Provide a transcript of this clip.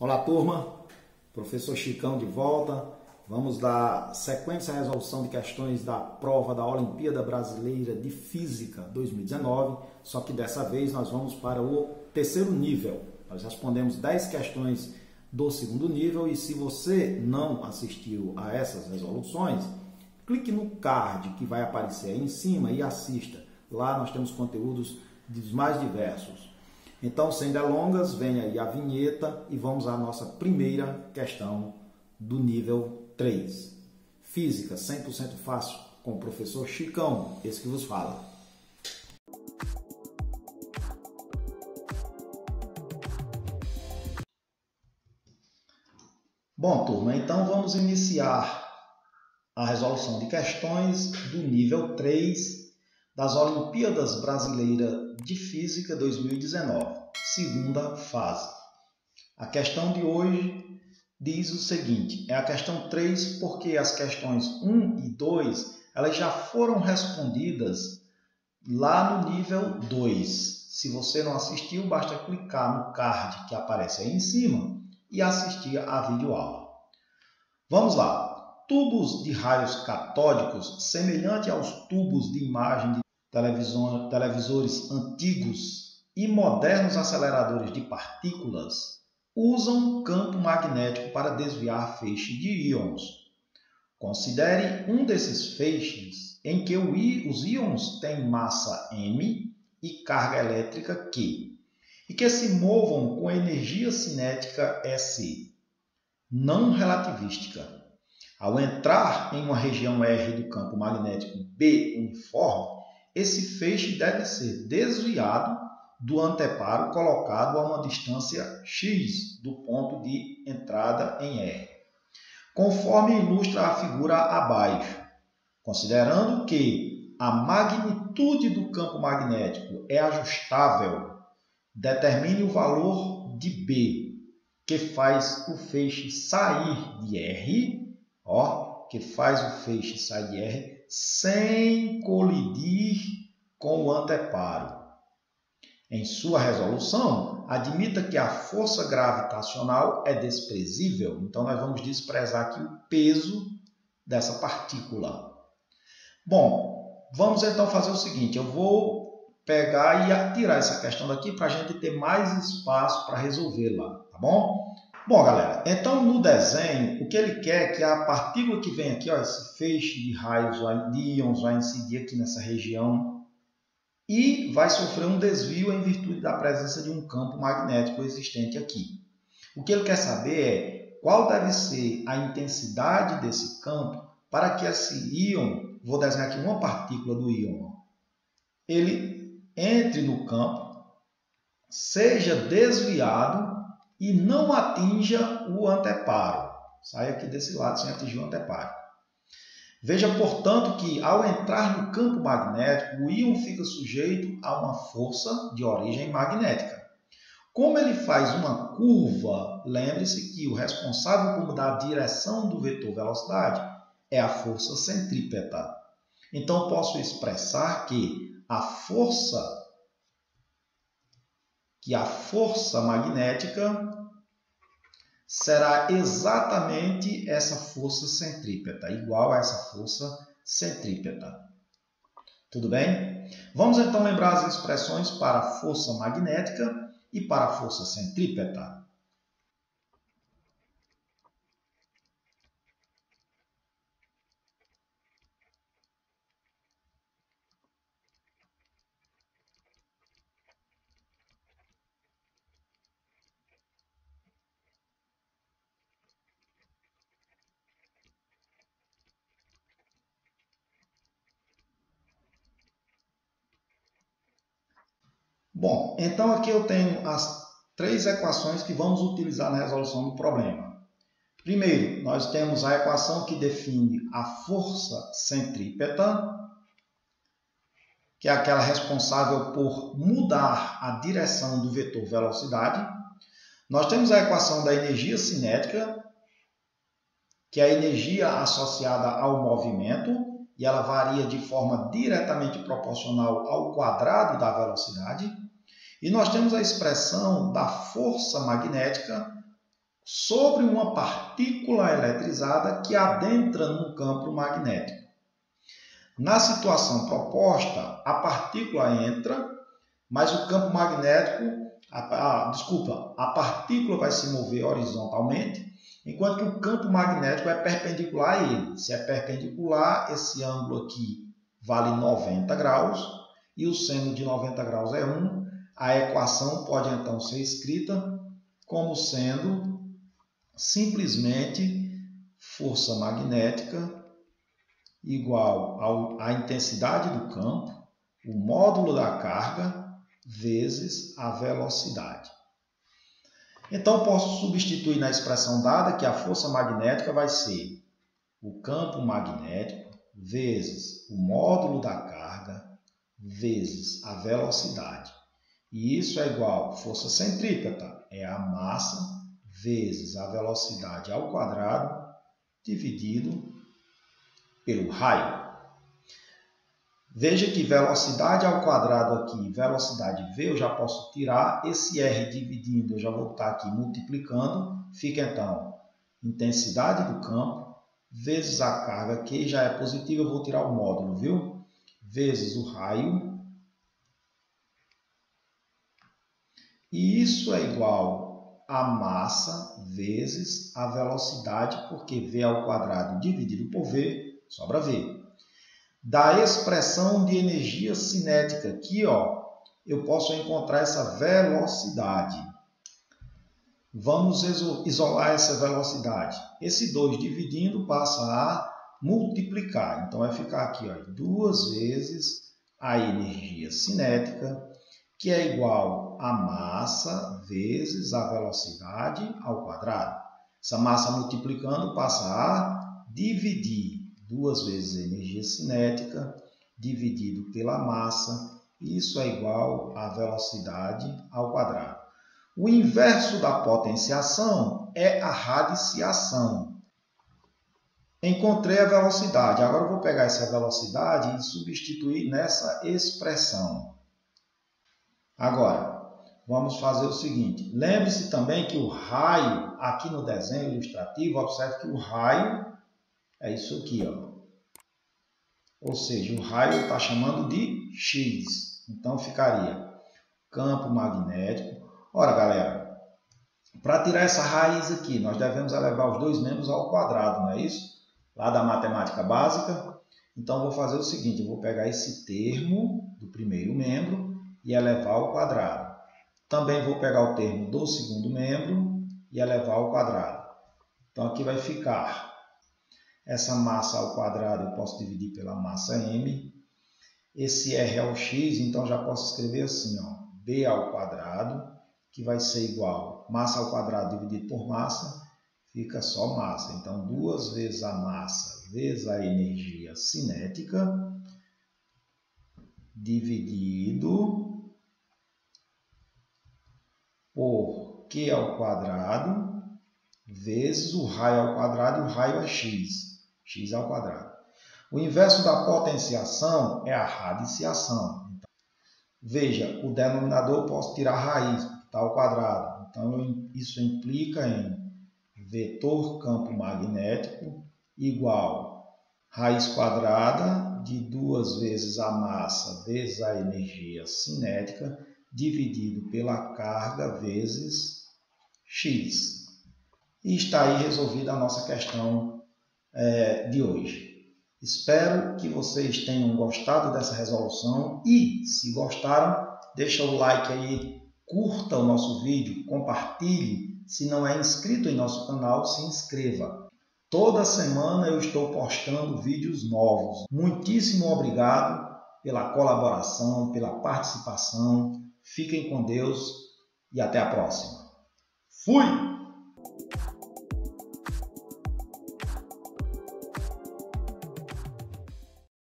Olá, turma. Professor Chicão de volta. Vamos dar sequência à resolução de questões da prova da Olimpíada Brasileira de Física 2019, só que dessa vez nós vamos para o terceiro nível. Nós respondemos 10 questões do segundo nível e se você não assistiu a essas resoluções, clique no card que vai aparecer aí em cima e assista. Lá nós temos conteúdos dos mais diversos. Então, sem delongas, vem aí a vinheta e vamos à nossa primeira questão do nível 3. Física 100% fácil com o professor Chicão, esse que vos fala. Bom, turma, então vamos iniciar a resolução de questões do nível 3 das Olimpíadas Brasileiras de Física 2019, segunda fase. A questão de hoje diz o seguinte, é a questão 3 porque as questões 1 e 2 elas já foram respondidas lá no nível 2. Se você não assistiu, basta clicar no card que aparece aí em cima e assistir a videoaula. Vamos lá. Tubos de raios catódicos, semelhante aos tubos de imagem de televisores antigos e modernos aceleradores de partículas, usam campo magnético para desviar feixes de íons. Considere um desses feixes em que os íons têm massa m e carga elétrica Q, e que se movam com energia cinética S, não relativística. Ao entrar em uma região R do campo magnético B uniforme, esse feixe deve ser desviado do anteparo colocado a uma distância x do ponto de entrada em R, conforme ilustra a figura abaixo. Considerando que a magnitude do campo magnético é ajustável, determine o valor de B, que faz o feixe sair de R, que faz o feixe sair de R sem colidir com o anteparo. Em sua resolução, admita que a força gravitacional é desprezível, então nós vamos desprezar aqui o peso dessa partícula. Bom, vamos então fazer o seguinte, eu vou pegar e tirar essa questão daqui para a gente ter mais espaço para resolvê-la, tá bom? Bom, galera, então no desenho, o que ele quer é que a partícula que vem aqui, esse feixe de raios de íons vai incidir aqui nessa região e vai sofrer um desvio em virtude da presença de um campo magnético existente aqui. O que ele quer saber é qual deve ser a intensidade desse campo para que esse íon, vou desenhar aqui uma partícula do íon, ele entre no campo, seja desviado e não atinja o anteparo. Sai aqui desse lado sem atingir o anteparo. Veja, portanto, que ao entrar no campo magnético, o íon fica sujeito a uma força de origem magnética. Como ele faz uma curva, lembre-se que o responsável por mudar a direção do vetor velocidade é a força centrípeta. Então, posso expressar que a força magnética será exatamente essa força centrípeta, igual a essa força centrípeta. Tudo bem? Vamos então lembrar as expressões para a força magnética e para a força centrípeta. Bom, então aqui eu tenho as 3 equações que vamos utilizar na resolução do problema. Primeiro, nós temos a equação que define a força centrípeta, que é aquela responsável por mudar a direção do vetor velocidade. Nós temos a equação da energia cinética, que é a energia associada ao movimento, e ela varia de forma diretamente proporcional ao quadrado da velocidade. E nós temos a expressão da força magnética, sobre uma partícula eletrizada que adentra no campo magnético. Na situação proposta, a partícula entra, mas o campo magnético, a partícula vai se mover horizontalmente, enquanto que o campo magnético é perpendicular a ele. Se é perpendicular, esse ângulo aqui vale 90 graus e o seno de 90 graus é 1. A equação pode então ser escrita como sendo simplesmente força magnética igual à intensidade do campo, o módulo da carga, vezes a velocidade. Então, posso substituir na expressão dada que a força magnética vai ser o campo magnético vezes o módulo da carga vezes a velocidade. E isso é igual a força centrípeta, é a massa vezes a velocidade ao quadrado dividido pelo raio. Veja que velocidade ao quadrado aqui, velocidade V, eu já posso tirar. Esse R dividindo, eu já vou estar aqui multiplicando. Fica então intensidade do campo vezes a carga, que já é positiva, eu vou tirar o módulo, viu? Vezes o raio. E isso é igual a massa vezes a velocidade, porque V ao quadrado dividido por V, sobra V. Da expressão de energia cinética aqui, ó, eu posso encontrar essa velocidade. Vamos isolar essa velocidade. Esse 2 dividindo passa a multiplicar. Então, vai ficar aqui, ó, 2 vezes a energia cinética, que é igual a massa vezes a velocidade ao quadrado. Essa massa multiplicando passa a dividir 2 vezes a energia cinética dividido pela massa. Isso é igual a velocidade ao quadrado. O inverso da potenciação é a radiciação. Encontrei a velocidade. Agora eu vou pegar essa velocidade e substituir nessa expressão. Agora, vamos fazer o seguinte. Lembre-se também que o raio, aqui no desenho ilustrativo, observe que o raio é isso aqui, ó. Ou seja, o raio está chamando de X. Então, ficaria campo magnético. Ora, galera, para tirar essa raiz aqui, nós devemos elevar os dois membros ao quadrado, não é isso? Lá da matemática básica. Então, eu vou fazer o seguinte, eu vou pegar esse termo do primeiro membro e elevar ao quadrado. Também vou pegar o termo do segundo membro e elevar ao quadrado. Então, aqui vai ficar essa massa ao quadrado, eu posso dividir pela massa m. Esse r é o x, então já posso escrever assim, ó, b ao quadrado, que vai ser igual massa ao quadrado dividido por massa, fica só massa. Então, 2 vezes a massa vezes a energia cinética, dividido por Q ao quadrado, vezes o raio ao quadrado, e o raio é x, x ao quadrado. O inverso da potenciação é a radiciação. Então, veja, o denominador eu posso tirar a raiz, porque está ao quadrado. Então, isso implica em vetor campo magnético igual raiz quadrada de 2 vezes a massa vezes a energia cinética dividido pela carga vezes x. E está aí resolvida a nossa questão de hoje. Espero que vocês tenham gostado dessa resolução e, se gostaram, deixa o like aí, curta o nosso vídeo, compartilhe. Se não é inscrito em nosso canal, se inscreva. Toda semana eu estou postando vídeos novos. Muitíssimo obrigado pela colaboração, pela participação. Fiquem com Deus e até a próxima. Fui!